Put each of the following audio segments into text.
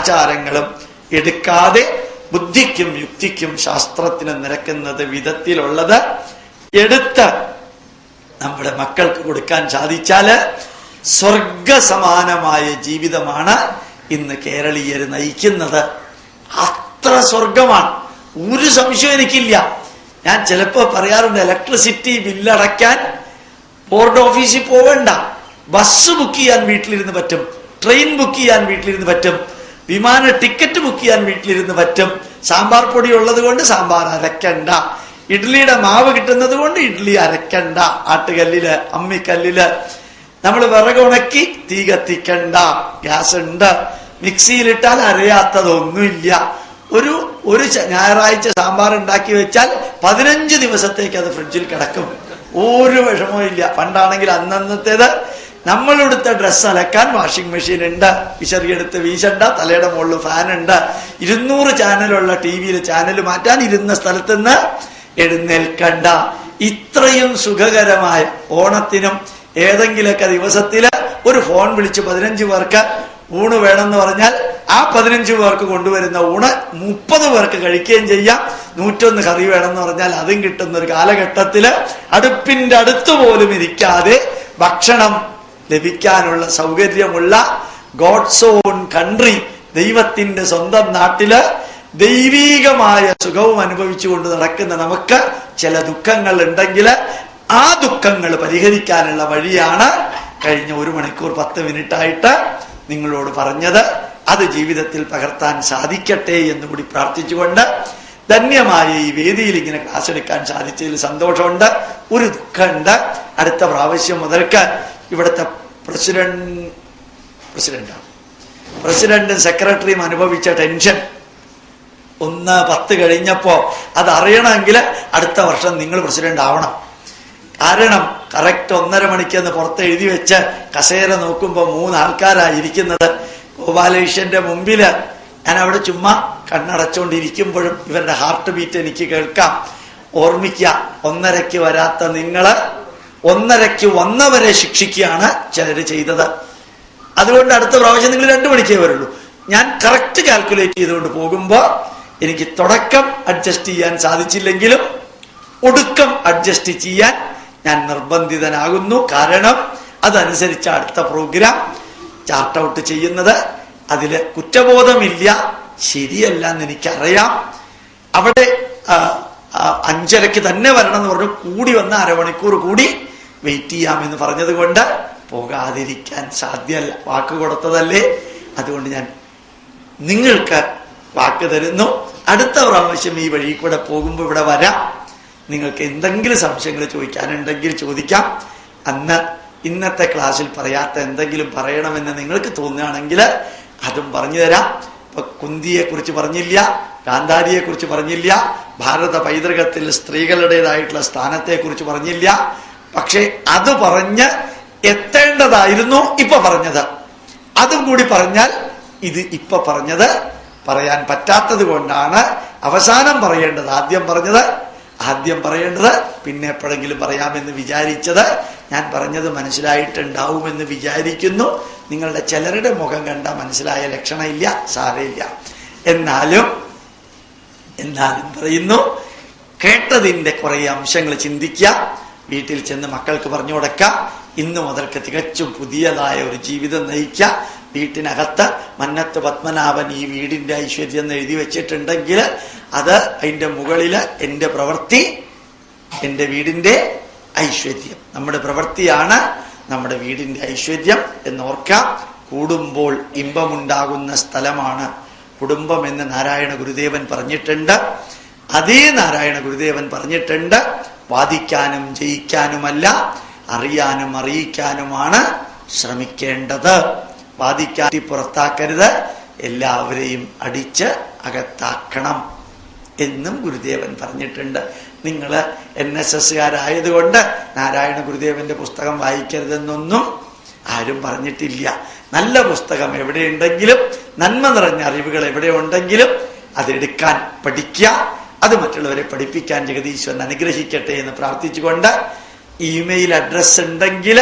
ആചാരങ്ങളും എടുക്കാതെ ബുദ്ധിക്കും യുക്തിക്കും ശാസ്ത്രത്തിനും നിരക്കുന്നത് വിധത്തിലുള്ളത് എടുത്ത് നമ്മുടെ മക്കൾക്ക് കൊടുക്കാൻ സാധിച്ചാല് സ്വർഗസമാനമായ ജീവിതമാണ് ഇന്ന് കേരളീയർ നയിക്കുന്നത്. അത്ര സ്വർഗമാണ്, ഒരു സംശയം എനിക്കില്ല. ഞാൻ ചിലപ്പോ പറയാറുണ്ട്, ഇലക്ട്രിസിറ്റി ബില്ലടയ്ക്കാൻ ബോർഡ് ഓഫീസിൽ പോവേണ്ട, ബസ് ബുക്ക് ചെയ്യാൻ വീട്ടിലിരുന്ന് പറ്റും, ട്രെയിൻ ബുക്ക് ചെയ്യാൻ വീട്ടിലിരുന്ന് പറ്റും, വിമാന ടിക്കറ്റ് ബുക്ക് ചെയ്യാൻ വീട്ടിലിരുന്ന് പറ്റും. സാമ്പാർ പൊടി ഉള്ളത് കൊണ്ട് സാമ്പാർ അരക്കണ്ട, ഇഡ്ലിയുടെ മാവ് കിട്ടുന്നത് കൊണ്ട് ഇഡ്ലി അരക്കണ്ട, ആട്ടുകല്ലില് അമ്മിക്കല്ലില് നമ്മൾ വിറകുണക്കി തീ കത്തിക്കണ്ട, ഗ്യാസ് ഉണ്ട്, മിക്സിയിലിട്ടാൽ അരയാത്തതൊന്നുമില്ല. ഒരു ഞായറാഴ്ച സാമ്പാർ ഉണ്ടാക്കി വെച്ചാൽ 15 ദിവസത്തേക്ക് അത് ഫ്രിഡ്ജിൽ കിടക്കും, ഒരു വിഷമവും ഇല്ല. പണ്ടാണെങ്കിൽ അന്നത്തേത് നമ്മളെടുത്ത ഡ്രസ്സ് അലക്കാൻ വാഷിംഗ് മെഷീൻ ഉണ്ട്, വിശറിയെടുത്ത് വീശണ്ട, തലയുടെ മുകളിൽ ഫാൻ ഉണ്ട്, 200 ചാനലുള്ള ടിവിയിൽ ചാനൽ മാറ്റാൻ ഇരുന്ന സ്ഥലത്ത് നിന്ന് എഴുന്നേൽക്കണ്ട. ഇത്രയും സുഖകരമായ ഓണത്തിനും ഏതെങ്കിലൊക്കെ ദിവസത്തില് ഒരു ഫോൺ വിളിച്ച് 15 പേർക്ക് ഊണ് വേണമെന്ന് പറഞ്ഞാൽ ആ 15 പേർക്ക് കൊണ്ടുവരുന്ന ഊണ് 30 പേർക്ക് കഴിക്കുകയും ചെയ്യാം. 101 കറി വേണമെന്ന് പറഞ്ഞാൽ അതും കിട്ടുന്ന ഒരു കാലഘട്ടത്തില് അടുപ്പിന്റെ അടുത്ത് പോലും ഇരിക്കാതെ ഭക്ഷണം ലഭിക്കാനുള്ള സൗകര്യമുള്ള ഗോഡ്സ് ഓൺ കൺട്രി, ദൈവത്തിന്റെ സ്വന്തം നാട്ടില് ദൈവീകമായ സുഖവും അനുഭവിച്ചുകൊണ്ട് നടക്കുന്ന നമുക്ക് ചില ദുഃഖങ്ങൾ ഉണ്ടെങ്കിൽ ആ ദുഃഖങ്ങൾ പരിഹരിക്കാനുള്ള വഴിയാണ് കഴിഞ്ഞ 1 മണിക്കൂർ 10 മിനിറ്റായിട്ട് നിങ്ങളോട് പറഞ്ഞത്. അത് ജീവിതത്തിൽ പകർത്താൻ സാധിക്കട്ടെ എന്നുകൂടി പ്രാർത്ഥിച്ചുകൊണ്ട്, ധന്യമായ ഈ വേദിയിൽ ഇങ്ങനെ ക്ലാസ് എടുക്കാൻ സാധിച്ചതിൽ സന്തോഷമുണ്ട്. ഒരു ദുഃഖമുണ്ട്, അടുത്ത പ്രാവശ്യം മുതൽക്ക് ഇവിടുത്തെ പ്രസിഡന്റും സെക്രട്ടറിയും അനുഭവിച്ച ടെൻഷൻ 1-10 കഴിഞ്ഞപ്പോ അത് അറിയണമെങ്കിൽ അടുത്ത വർഷം നിങ്ങൾ പ്രസിഡന്റ് ആവണം. കാരണം കറക്റ്റ് 1:30 മണിക്കെന്ന് പുറത്ത് എഴുതി വെച്ച് കസേര നോക്കുമ്പോ 3 ആൾക്കാരായിരിക്കുന്നത്. ഗോപാലകൃഷ്ണന്റെ മുമ്പില് ഞാൻ അവിടെ ചുമ്മാ കണ്ണടച്ചോണ്ടിരിക്കുമ്പോഴും ഇവരുടെ ഹാർട്ട് ബീറ്റ് എനിക്ക് കേൾക്കാം. ഓർമ്മിക്കുക, 1:30 വരാത്ത നിങ്ങള് 1:30 വന്നവരെ ശിക്ഷിക്കുകയാണ് ചിലര് ചെയ്തത്. അതുകൊണ്ട് അടുത്ത പ്രാവശ്യം നിങ്ങൾ 2 മണിക്കേ വരുള്ളൂ. ഞാൻ കറക്റ്റ് കാൽക്കുലേറ്റ് ചെയ്തുകൊണ്ട് പോകുമ്പോ എനിക്ക് തുടക്കം അഡ്ജസ്റ്റ് ചെയ്യാൻ സാധിച്ചില്ലെങ്കിലും ഒടുക്കം അഡ്ജസ്റ്റ് ചെയ്യാൻ ഞാൻ നിർബന്ധിതനാകുന്നു. കാരണം അതനുസരിച്ച് അടുത്ത പ്രോഗ്രാം ചാർട്ട് ഔട്ട് ചെയ്യുന്നത്. അതില് കുറ്റബോധമില്ല, ശരിയല്ല എന്ന് എനിക്കറിയാം. അവിടെ 5:30 തന്നെ വരണം എന്ന് പറഞ്ഞു, കൂടി വന്ന അരമണിക്കൂർ കൂടി വെയിറ്റ് ചെയ്യാമെന്ന് പറഞ്ഞത് കൊണ്ട് പോകാതിരിക്കാൻ സാധ്യമല്ല. വാക്ക് കൊടുത്തതല്ലേ, അതുകൊണ്ട് ഞാൻ നിങ്ങൾക്ക് വാക്ക് തരുന്നു. അടുത്ത പ്രാവശ്യം ഈ വഴി കൂടെ പോകുമ്പോൾ ഇവിടെ വരാം. നിങ്ങൾക്ക് എന്തെങ്കിലും സംശയങ്ങൾ ചോദിക്കാനുണ്ടെങ്കിൽ ചോദിക്കാം. അന്ന് ഇന്നത്തെ ക്ലാസ്സിൽ പറയാത്ത എന്തെങ്കിലും പറയണമെന്ന് നിങ്ങൾക്ക് തോന്നുകയാണെങ്കിൽ അതും പറഞ്ഞു തരാം. ഇപ്പൊ കുന്തിയെ കുറിച്ച് പറഞ്ഞില്ല, ഗാന്ധാരിയെ കുറിച്ച് പറഞ്ഞില്ല, ഭാരത പൈതൃകത്തിൽ സ്ത്രീകളുടേതായിട്ടുള്ള സ്ഥാനത്തെ കുറിച്ച് പറഞ്ഞില്ല. പക്ഷെ അത് പറഞ്ഞ് എത്തേണ്ടതായിരുന്നു ഇപ്പൊ പറഞ്ഞത്. അതും കൂടി പറഞ്ഞാൽ ഇത് ഇപ്പൊ പറഞ്ഞത് പറയാൻ പറ്റാത്തത് കൊണ്ടാണ് അവസാനം പറയേണ്ടത് ആദ്യം പറഞ്ഞത്, ആദ്യം പറയേണ്ടത് പിന്നെ എപ്പോഴെങ്കിലും പറയാമെന്ന് വിചാരിച്ചത്. ഞാൻ പറഞ്ഞത് മനസ്സിലായിട്ടുണ്ടാവുമെന്ന് വിചാരിക്കുന്നു. നിങ്ങളുടെ ചിലരുടെ മുഖം കണ്ടാൽ മനസ്സിലായ ലക്ഷണമില്ല, സാരമില്ല. എന്നാലും പറയുന്നു, കേട്ടതിന്റെ കുറെ അംശങ്ങൾ ചിന്തിക്കുക, വീട്ടിൽ ചെന്ന് മക്കൾക്ക് പറഞ്ഞു കൊടുക്കുക. ഇന്നു മുതൽക്ക് തികച്ചും പുതിയതായ ഒരു ജീവിതം നയിക്കുക. വീട്ടിനകത്ത് മന്നത്ത് പത്മനാഭൻ ഈ വീടിന്റെ ഐശ്വര്യം എന്ന് എഴുതി വെച്ചിട്ടുണ്ടെങ്കിൽ അത് അതിന്റെ മുകളില് എന്റെ പ്രവൃത്തി, എന്റെ വീടിന്റെ ഐശ്വര്യം. നമ്മുടെ പ്രവൃത്തിയാണ് നമ്മുടെ വീടിന്റെ ഐശ്വര്യം എന്നോർക്കാം. കൂടുമ്പോൾ ഇമ്പമുണ്ടാകുന്ന സ്ഥലമാണ് കുടുംബം എന്ന് നാരായണ ഗുരുദേവൻ പറഞ്ഞിട്ടുണ്ട്. അതേ നാരായണ ഗുരുദേവൻ പറഞ്ഞിട്ടുണ്ട്, വാദിക്കാനും ജയിക്കാനുമല്ല, അറിയാനും അറിയിക്കാനുമാണ് ശ്രമിക്കേണ്ടത്. വാദിക്കാറ്റി പുറത്താക്കരുത്, എല്ലാവരെയും അടിച്ച് അകത്താക്കണം എന്നും ഗുരുദേവൻ പറഞ്ഞിട്ടുണ്ട്. നിങ്ങൾ NSSകാരായതുകൊണ്ട് നാരായണ ഗുരുദേവന്റെ പുസ്തകം വായിക്കരുതെന്നൊന്നും ആരും പറഞ്ഞിട്ടില്ല. നല്ല പുസ്തകം എവിടെയുണ്ടെങ്കിലും, നന്മ നിറഞ്ഞ അറിവുകൾ എവിടെ ഉണ്ടെങ്കിലും അതെടുക്കാൻ പഠിക്കുക. അത് മറ്റുള്ളവരെ പഠിപ്പിക്കാൻ ജഗദീശ്വരൻ അനുഗ്രഹിക്കട്ടെ എന്ന് പ്രാർത്ഥിച്ചുകൊണ്ട്, ഇമെയിൽ അഡ്രസ് ഉണ്ടെങ്കിൽ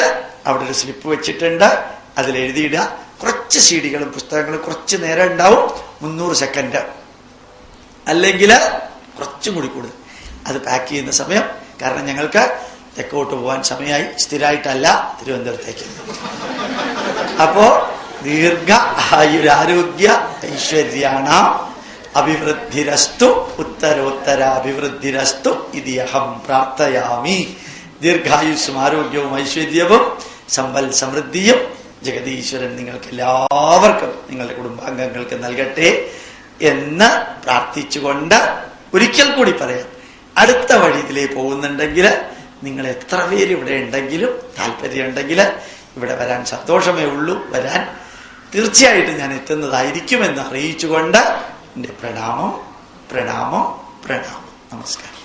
അവിടെ ഒരു സ്ലിപ്പ് വെച്ചിട്ടുണ്ട്, അതിലെഴുതിയിടുക. കുറച്ച് സീഡികളും പുസ്തകങ്ങളും കുറച്ച് നേരം ഉണ്ടാവും, 300 സെക്കൻഡ്, അല്ലെങ്കിൽ കുറച്ചും കൂടി കൂടുതൽ. അത് പാക്ക് ചെയ്യുന്ന സമയം, കാരണം ഞങ്ങൾക്ക് തെക്കോട്ട് പോകാൻ സമയമായി, സ്ഥിരമായിട്ടല്ല തിരുവനന്തപുരത്തേക്ക്. അപ്പോ ദീർഘ ആയുരാരോഗ്യ ഐശ്വര്യാണ അഭിവൃദ്ധിരസ്തു ഉത്തരോത്തരാഭിവൃദ്ധിരസ്തു ഇതി അഹം പ്രാർത്ഥയാമി. ദീർഘായുസ്സും ആരോഗ്യവും ഐശ്വര്യവും സമ്പൽ സമൃദ്ധിയും ജഗതീശ്വരൻ നിങ്ങൾക്ക് എല്ലാവർക്കും നിങ്ങളുടെ കുടുംബാംഗങ്ങൾക്ക് നൽകട്ടെ എന്ന് പ്രാർത്ഥിച്ചുകൊണ്ട് ഒരിക്കൽ കൂടി പറയാം, അടുത്ത വഴിയിലേ പോകുന്നുണ്ടെങ്കിൽ നിങ്ങൾ എത്ര പേര് ഇവിടെ ഉണ്ടെങ്കിലും താല്പര്യമുണ്ടെങ്കിൽ ഇവിടെ വരാൻ സന്തോഷമേ ഉള്ളൂ. വരാൻ തീർച്ചയായിട്ടും ഞാൻ എത്തുന്നതായിരിക്കുമെന്ന് അറിയിച്ചുകൊണ്ട് എൻ്റെ പ്രണാമം. നമസ്കാരം.